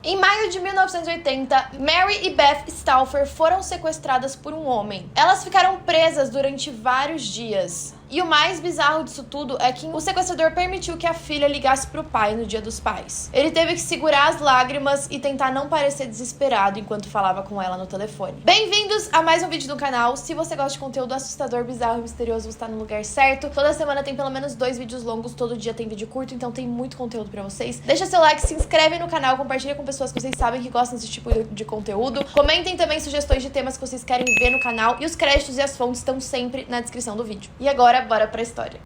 Em maio de 1980, Mary e Beth Stauffer foram sequestradas por um homem. Elas ficaram presas durante vários dias. E o mais bizarro disso tudo é que o sequestrador permitiu que a filha ligasse pro pai no Dia dos Pais. Ele teve que segurar as lágrimas e tentar não parecer desesperado enquanto falava com ela no telefone. Bem-vindos a mais um vídeo do canal. Se você gosta de conteúdo assustador, bizarro e misterioso, você está no lugar certo. Toda semana tem pelo menos 2 vídeos longos, todo dia tem vídeo curto, então tem muito conteúdo pra vocês. Deixa seu like, se inscreve no canal, compartilha com pessoas que vocês sabem que gostam desse tipo de conteúdo. Comentem também sugestões de temas que vocês querem ver no canal e os créditos e as fontes estão sempre na descrição do vídeo. E agora, bora pra história.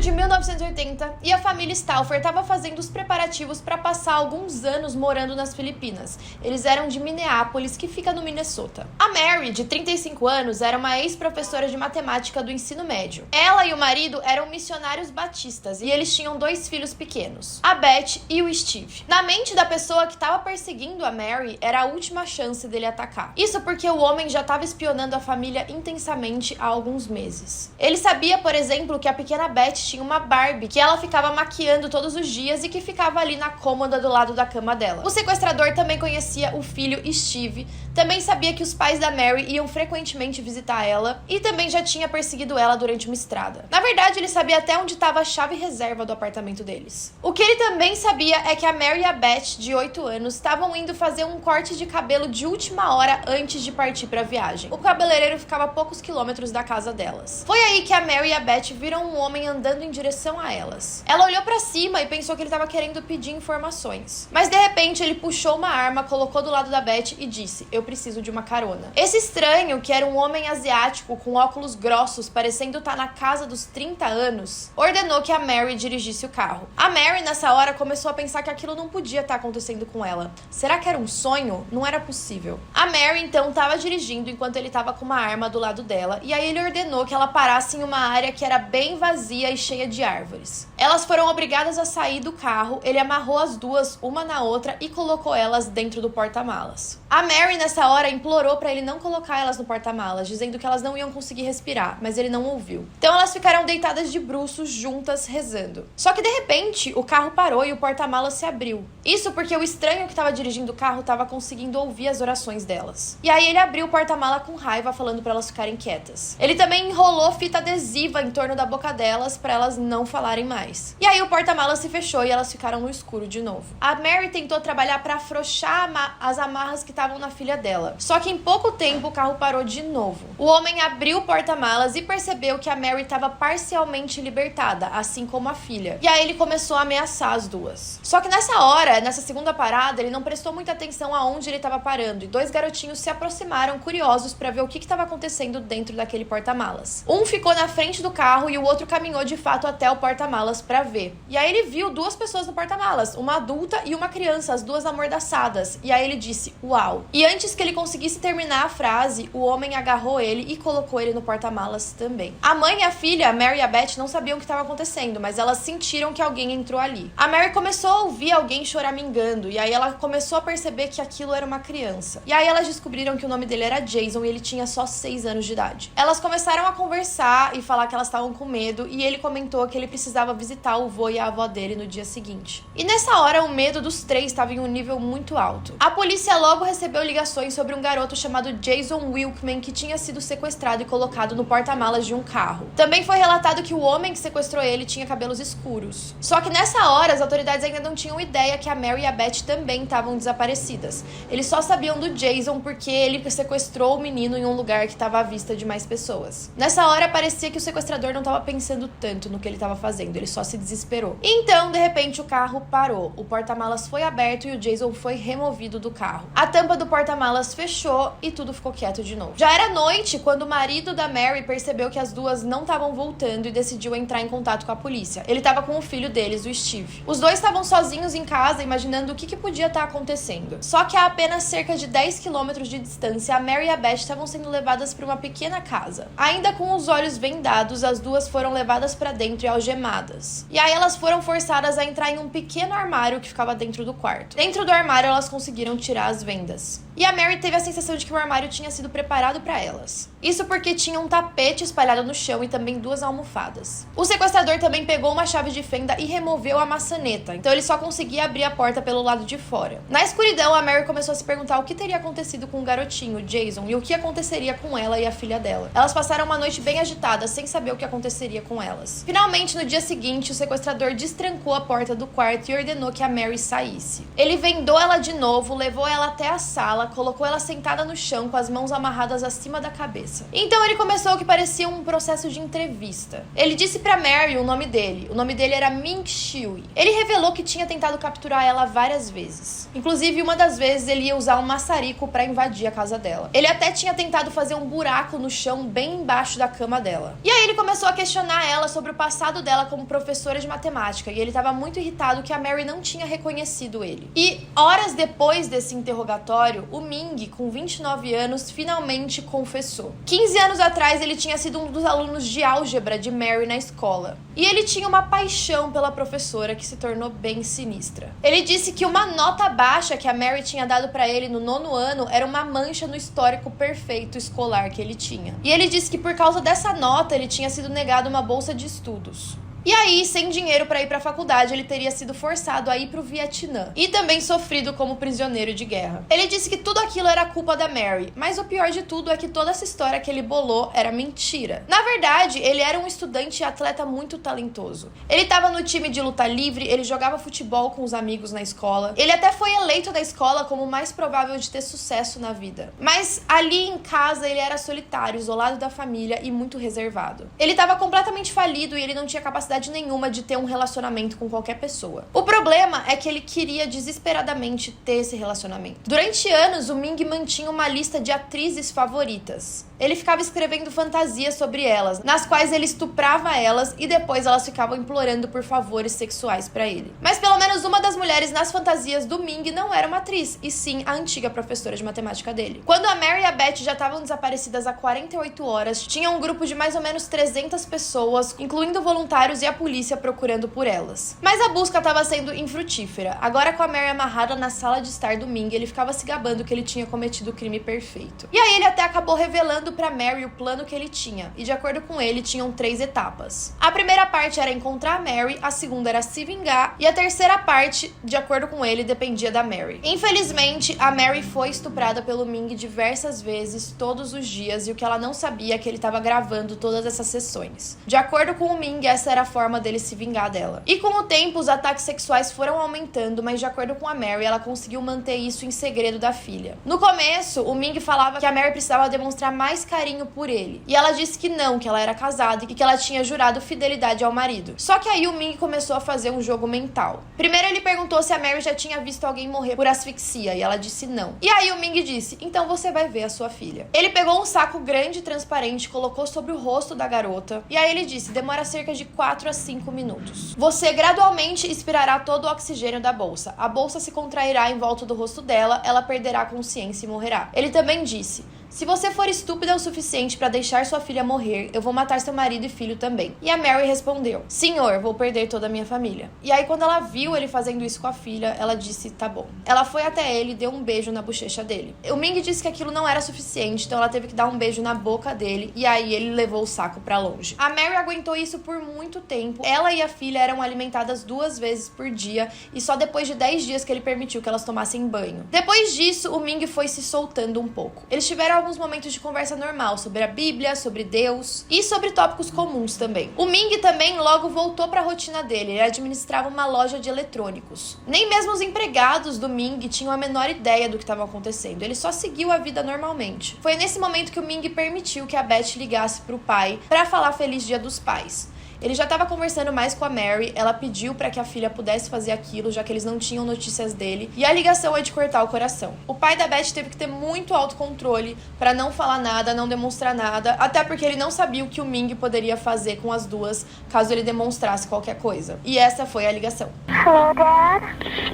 De 1980, e a família Stauffer estava fazendo os preparativos para passar alguns anos morando nas Filipinas. Eles eram de Minneapolis, que fica no Minnesota. A Mary, de 35 anos, era uma ex-professora de matemática do ensino médio. Ela e o marido eram missionários batistas e eles tinham 2 filhos pequenos, a Beth e o Steve. Na mente da pessoa que estava perseguindo a Mary, era a última chance dele atacar. Isso porque o homem já estava espionando a família intensamente há alguns meses. Ele sabia, por exemplo, que a pequena Beth tinha uma Barbie que ela ficava maquiando todos os dias e que ficava ali na cômoda do lado da cama dela. O sequestrador também conhecia o filho Steve, também sabia que os pais da Mary iam frequentemente visitar ela e também já tinha perseguido ela durante uma estrada. Na verdade, ele sabia até onde estava a chave reserva do apartamento deles. O que ele também sabia é que a Mary e a Beth, de 8 anos, estavam indo fazer um corte de cabelo de última hora antes de partir para a viagem. O cabeleireiro ficava a poucos quilômetros da casa delas. Foi aí que a Mary e a Beth viram um homem andando em direção a elas. Ela olhou pra cima e pensou que ele estava querendo pedir informações. Mas de repente ele puxou uma arma, colocou do lado da Beth e disse: "Eu preciso de uma carona". Esse estranho, que era um homem asiático com óculos grossos, parecendo estar na casa dos 30 anos, ordenou que a Mary dirigisse o carro. A Mary nessa hora começou a pensar que aquilo não podia estar acontecendo com ela. Será que era um sonho? Não era possível. A Mary então estava dirigindo enquanto ele estava com uma arma do lado dela, e aí ele ordenou que ela parasse em uma área que era bem vazia e cheia de árvores. Elas foram obrigadas a sair do carro, ele amarrou as duas uma na outra e colocou elas dentro do porta-malas. A Mary nessa hora implorou para ele não colocar elas no porta-malas, dizendo que elas não iam conseguir respirar, mas ele não ouviu. Então elas ficaram deitadas de bruços juntas, rezando. Só que de repente o carro parou e o porta-malas se abriu. Isso porque o estranho que estava dirigindo o carro estava conseguindo ouvir as orações delas. E aí ele abriu o porta-mala com raiva, falando para elas ficarem quietas. Ele também enrolou fita adesiva em torno da boca delas para elas não falarem mais. E aí o porta-malas se fechou e elas ficaram no escuro de novo. A Mary tentou trabalhar para afrouxar as amarras que estavam na filha dela. Só que em pouco tempo o carro parou de novo. O homem abriu o porta-malas e percebeu que a Mary estava parcialmente libertada, assim como a filha. E aí ele começou a ameaçar as duas. Só que nessa hora, nessa segunda parada, ele não prestou muita atenção aonde ele estava parando e 2 garotinhos se aproximaram curiosos para ver o que estava acontecendo dentro daquele porta-malas. Um ficou na frente do carro e o outro caminhou de fato até o porta-malas para ver. E aí ele viu 2 pessoas no porta-malas, uma adulta e uma criança, as duas amordaçadas. E aí ele disse: "Uau!" E antes que ele conseguisse terminar a frase, o homem agarrou ele e colocou ele no porta-malas também. A mãe e a filha, a Mary e a Beth, não sabiam o que estava acontecendo, mas elas sentiram que alguém entrou ali. A Mary começou a ouvir alguém choramingando, e aí ela começou a perceber que aquilo era uma criança. E aí elas descobriram que o nome dele era Jason e ele tinha só 6 anos de idade. Elas começaram a conversar e falar que elas estavam com medo, e ele comentou que ele precisava visitar o vô e a avó dele no dia seguinte. E nessa hora, o medo dos 3 estava em um nível muito alto. A polícia logo recebeu ligações sobre um garoto chamado Jason Wilkman, que tinha sido sequestrado e colocado no porta-malas de um carro. Também foi relatado que o homem que sequestrou ele tinha cabelos escuros. Só que nessa hora, as autoridades ainda não tinham ideia que a Mary e a Beth também estavam desaparecidas. Eles só sabiam do Jason porque ele sequestrou o menino em um lugar que estava à vista de mais pessoas. Nessa hora, parecia que o sequestrador não estava pensando tanto no que ele estava fazendo, ele só se desesperou. Então, de repente, o carro parou. O porta-malas foi aberto e o Jason foi removido do carro. A tampa do porta-malas fechou e tudo ficou quieto de novo. Já era noite quando o marido da Mary percebeu que as duas não estavam voltando e decidiu entrar em contato com a polícia. Ele estava com o filho deles, o Steve. Os dois estavam sozinhos em casa, imaginando o que podia estar acontecendo. Só que a apenas cerca de 10 quilômetros de distância, a Mary e a Beth estavam sendo levadas para uma pequena casa. Ainda com os olhos vendados, as duas foram levadas para dentro e algemadas. delas. E aí elas foram forçadas a entrar em um pequeno armário que ficava dentro do quarto. Dentro do armário elas conseguiram tirar as vendas. E a Mary teve a sensação de que o armário tinha sido preparado para elas. Isso porque tinha um tapete espalhado no chão e também 2 almofadas. O sequestrador também pegou uma chave de fenda e removeu a maçaneta, então ele só conseguia abrir a porta pelo lado de fora. Na escuridão, a Mary começou a se perguntar o que teria acontecido com o garotinho, Jason, e o que aconteceria com ela e a filha dela. Elas passaram uma noite bem agitada, sem saber o que aconteceria com elas. Finalmente, no dia seguinte, o sequestrador destrancou a porta do quarto e ordenou que a Mary saísse. Ele vendou ela de novo, levou ela até a sala, colocou ela sentada no chão com as mãos amarradas acima da cabeça. Então ele começou o que parecia um processo de entrevista. Ele disse pra Mary o nome dele. O nome dele era Ming Shui. Ele revelou que tinha tentado capturar ela várias vezes. Inclusive, uma das vezes ele ia usar um maçarico pra invadir a casa dela. Ele até tinha tentado fazer um buraco no chão bem embaixo da cama dela. E aí ele começou a questionar ela sobre o passado dela como professora de matemática. E ele estava muito irritado que a Mary não tinha reconhecido ele. E horas depois desse interrogatório, o Ming, com 29 anos, finalmente confessou. 15 anos atrás, ele tinha sido um dos alunos de álgebra de Mary na escola. E ele tinha uma paixão pela professora que se tornou bem sinistra. Ele disse que uma nota baixa que a Mary tinha dado pra ele no 9º ano era uma mancha no histórico perfeito escolar que ele tinha. E ele disse que por causa dessa nota, ele tinha sido negado uma bolsa de estudos. E aí, sem dinheiro para ir para a faculdade, ele teria sido forçado a ir para o Vietnã e também sofrido como prisioneiro de guerra. Ele disse que tudo aquilo era culpa da Mary, mas o pior de tudo é que toda essa história que ele bolou era mentira. Na verdade, ele era um estudante e atleta muito talentoso. Ele estava no time de luta livre, ele jogava futebol com os amigos na escola. Ele até foi eleito da escola como o mais provável de ter sucesso na vida. Mas ali em casa ele era solitário, isolado da família e muito reservado. Ele estava completamente falido e ele não tinha capacidade nenhuma de ter um relacionamento com qualquer pessoa. O problema é que ele queria desesperadamente ter esse relacionamento. Durante anos, o Ming mantinha uma lista de atrizes favoritas. Ele ficava escrevendo fantasias sobre elas, nas quais ele estuprava elas e depois elas ficavam implorando por favores sexuais pra ele. Mas pelo menos uma das mulheres nas fantasias do Ming não era uma atriz, e sim a antiga professora de matemática dele. Quando a Mary e a Beth já estavam desaparecidas há 48 horas, tinha um grupo de mais ou menos 300 pessoas, incluindo voluntários e a polícia procurando por elas. Mas a busca estava sendo infrutífera. Agora, com a Mary amarrada na sala de estar do Ming, ele ficava se gabando que ele tinha cometido o crime perfeito. E aí ele até acabou revelando pra Mary o plano que ele tinha, e de acordo com ele, tinham 3 etapas. A primeira parte era encontrar a Mary, a segunda era se vingar, e a terceira parte, de acordo com ele, dependia da Mary. Infelizmente, a Mary foi estuprada pelo Ming diversas vezes, todos os dias, e o que ela não sabia é que ele estava gravando todas essas sessões. De acordo com o Ming, essa era a forma dele se vingar dela. E com o tempo, os ataques sexuais foram aumentando, mas de acordo com a Mary, ela conseguiu manter isso em segredo da filha. No começo, o Ming falava que a Mary precisava demonstrar mais carinho por ele. E ela disse que não, que ela era casada e que ela tinha jurado fidelidade ao marido. Só que aí o Ming começou a fazer um jogo mental. Primeiro ele perguntou se a Mary já tinha visto alguém morrer por asfixia, e ela disse não. E aí o Ming disse, então você vai ver a sua filha. Ele pegou um saco grande e transparente, colocou sobre o rosto da garota, e aí ele disse, demora cerca de 4 a 5 minutos. Você gradualmente expirará todo o oxigênio da bolsa. A bolsa se contrairá em volta do rosto dela, ela perderá a consciência e morrerá. Ele também disse, se você for estúpida o suficiente para deixar sua filha morrer, eu vou matar seu marido e filho também. E a Mary respondeu, senhor, vou perder toda a minha família. E aí quando ela viu ele fazendo isso com a filha, ela disse, tá bom. Ela foi até ele e deu um beijo na bochecha dele. O Ming disse que aquilo não era suficiente, então ela teve que dar um beijo na boca dele, e aí ele levou o saco pra longe. A Mary aguentou isso por muito tempo. Ela e a filha eram alimentadas 2 vezes por dia, e só depois de 10 dias que ele permitiu que elas tomassem banho. Depois disso, o Ming foi se soltando um pouco. Eles tiveram alguns momentos de conversa normal sobre a Bíblia, sobre Deus e sobre tópicos comuns também. O Ming também logo voltou para a rotina dele, ele administrava uma loja de eletrônicos. Nem mesmo os empregados do Ming tinham a menor ideia do que estava acontecendo, ele só seguiu a vida normalmente. Foi nesse momento que o Ming permitiu que a Beth ligasse para o pai para falar Feliz Dia dos Pais. Ele já estava conversando mais com a Mary, ela pediu para que a filha pudesse fazer aquilo, já que eles não tinham notícias dele, e a ligação é de cortar o coração. O pai da Beth teve que ter muito autocontrole para não falar nada, não demonstrar nada, até porque ele não sabia o que o Ming poderia fazer com as duas, caso ele demonstrasse qualquer coisa. E essa foi a ligação. Hello, Dad?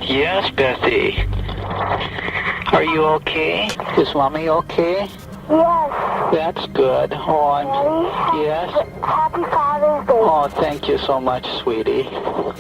Yes, Bethy. Are you okay? Is Mommy okay? Yes. That's good. Oh, Daddy? yes. Happy Father's Day. Oh, thank you so much, sweetie.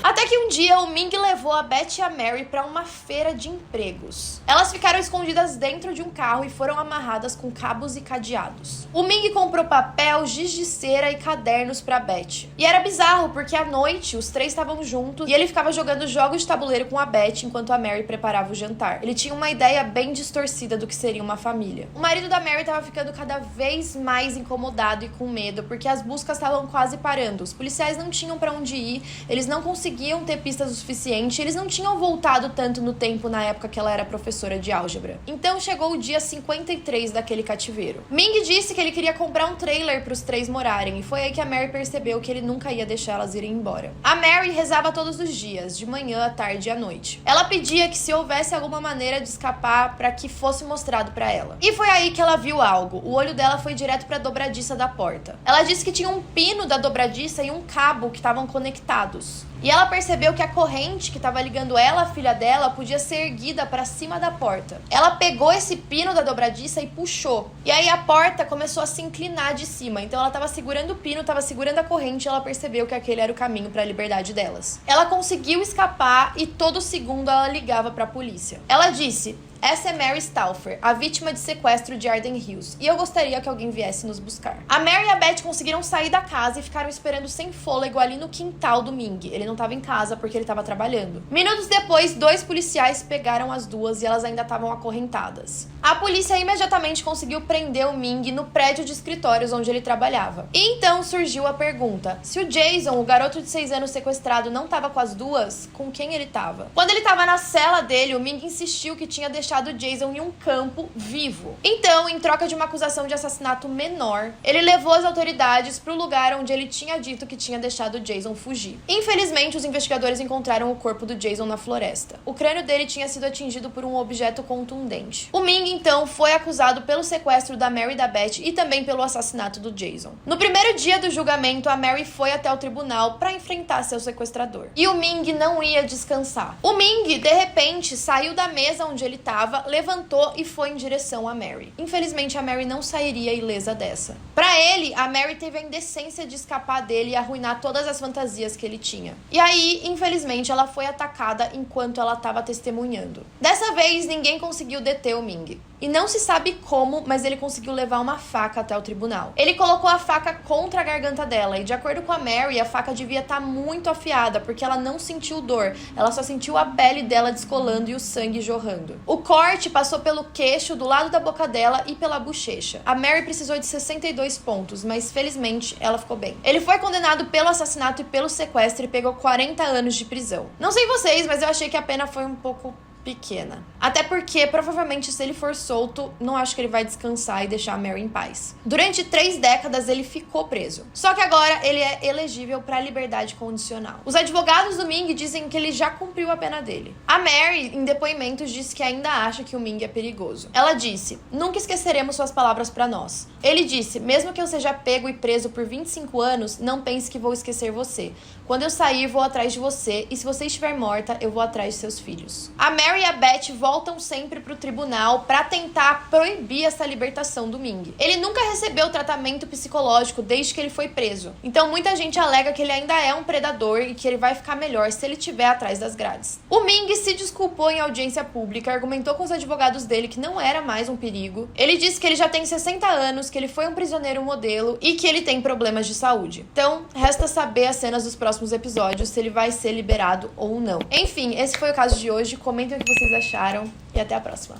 Até que um dia o Ming levou a Beth e a Mary para uma feira de empregos. Elas ficaram escondidas dentro de um carro e foram amarradas com cabos e cadeados. O Ming comprou papel, giz de cera e cadernos para Beth. E era bizarro porque à noite os três estavam juntos e ele ficava jogando jogos de tabuleiro com a Beth enquanto a Mary preparava o jantar. Ele tinha uma ideia bem distorcida do que seria uma família. O marido da Mary estava ficando cada vez mais incomodado e com medo porque as buscas estavam quase parando. Os policiais não tinham para onde ir, eles não conseguiam ter pistas o suficiente, eles não tinham voltado tanto no tempo na época que ela era professora de álgebra. Então chegou o dia 53 daquele cativeiro. Ming disse que ele queria comprar um trailer para os três morarem e foi aí que a Mary percebeu que ele nunca ia deixar elas irem embora. A Mary rezava todos os dias, de manhã, à tarde e à noite. Ela pedia que se houvesse alguma maneira de escapar para que fosse mostrado para ela. E foi aí que ela viu algo. O olho dela foi direto para a dobradiça da porta. Ela disse que tinha um pino da dobradiça e um cabo que estavam conectados. E ela percebeu que a corrente que estava ligando ela à filha dela podia ser erguida para cima da porta. Ela pegou esse pino da dobradiça e puxou. E aí a porta começou a se inclinar de cima. Então ela estava segurando o pino, estava segurando a corrente e ela percebeu que aquele era o caminho para a liberdade delas. Ela conseguiu escapar e todo segundo ela ligava para a polícia. Ela disse: "Essa é Mary Stauffer, a vítima de sequestro de Arden Hills, e eu gostaria que alguém viesse nos buscar." A Mary e a Beth conseguiram sair da casa e ficaram esperando sem fôlego ali no quintal do Ming. Ele não estava em casa porque ele estava trabalhando. Minutos depois, 2 policiais pegaram as duas e elas ainda estavam acorrentadas. A polícia imediatamente conseguiu prender o Ming no prédio de escritórios onde ele trabalhava. E então surgiu a pergunta: se o Jason, o garoto de 6 anos sequestrado, não estava com as duas, com quem ele estava? Quando ele estava na cela dele, o Ming insistiu que tinha deixado o Jason em um campo vivo. Então, em troca de uma acusação de assassinato menor, ele levou as autoridades para o lugar onde ele tinha dito que tinha deixado o Jason fugir. Infelizmente, os investigadores encontraram o corpo do Jason na floresta. O crânio dele tinha sido atingido por um objeto contundente. O Ming, então, foi acusado pelo sequestro da Mary e da Beth e também pelo assassinato do Jason. No primeiro dia do julgamento, a Mary foi até o tribunal para enfrentar seu sequestrador. E o Ming não ia descansar. O Ming, de repente, saiu da mesa onde ele estava, levantou e foi em direção a Mary. Infelizmente, a Mary não sairia ilesa dessa. Para ele, a Mary teve a indecência de escapar dele e arruinar todas as fantasias que ele tinha. E aí, infelizmente, ela foi atacada enquanto ela estava testemunhando. Dessa vez, ninguém conseguiu deter o Ming. E não se sabe como, mas ele conseguiu levar uma faca até o tribunal. Ele colocou a faca contra a garganta dela e, de acordo com a Mary, a faca devia estar muito afiada, porque ela não sentiu dor. Ela só sentiu a pele dela descolando e o sangue jorrando. O corte passou pelo queixo, do lado da boca dela e pela bochecha. A Mary precisou de 62 pontos, mas felizmente ela ficou bem. Ele foi condenado pelo assassinato e pelo sequestro e pegou 40 anos de prisão. Não sei vocês, mas eu achei que a pena foi um pouco pequena. Até porque, provavelmente, se ele for solto, não acho que ele vai descansar e deixar a Mary em paz. Durante 3 décadas, ele ficou preso. Só que agora, ele é elegível para liberdade condicional. Os advogados do Ming dizem que ele já cumpriu a pena dele. A Mary, em depoimentos, disse que ainda acha que o Ming é perigoso. Ela disse: "Nunca esqueceremos suas palavras para nós." Ele disse: "Mesmo que eu seja pego e preso por 25 anos, não pense que vou esquecer você. Quando eu sair, vou atrás de você, e se você estiver morta, eu vou atrás de seus filhos." A Mary e a Beth voltam sempre pro tribunal para tentar proibir essa libertação do Ming. Ele nunca recebeu tratamento psicológico desde que ele foi preso. Então muita gente alega que ele ainda é um predador e que ele vai ficar melhor se ele estiver atrás das grades. O Ming se desculpou em audiência pública, argumentou com os advogados dele que não era mais um perigo. Ele disse que ele já tem 60 anos, que ele foi um prisioneiro modelo e que ele tem problemas de saúde. Então, resta saber as cenas dos próximos episódios, se ele vai ser liberado ou não. Enfim, esse foi o caso de hoje. Comentem o que vocês acharam e até a próxima.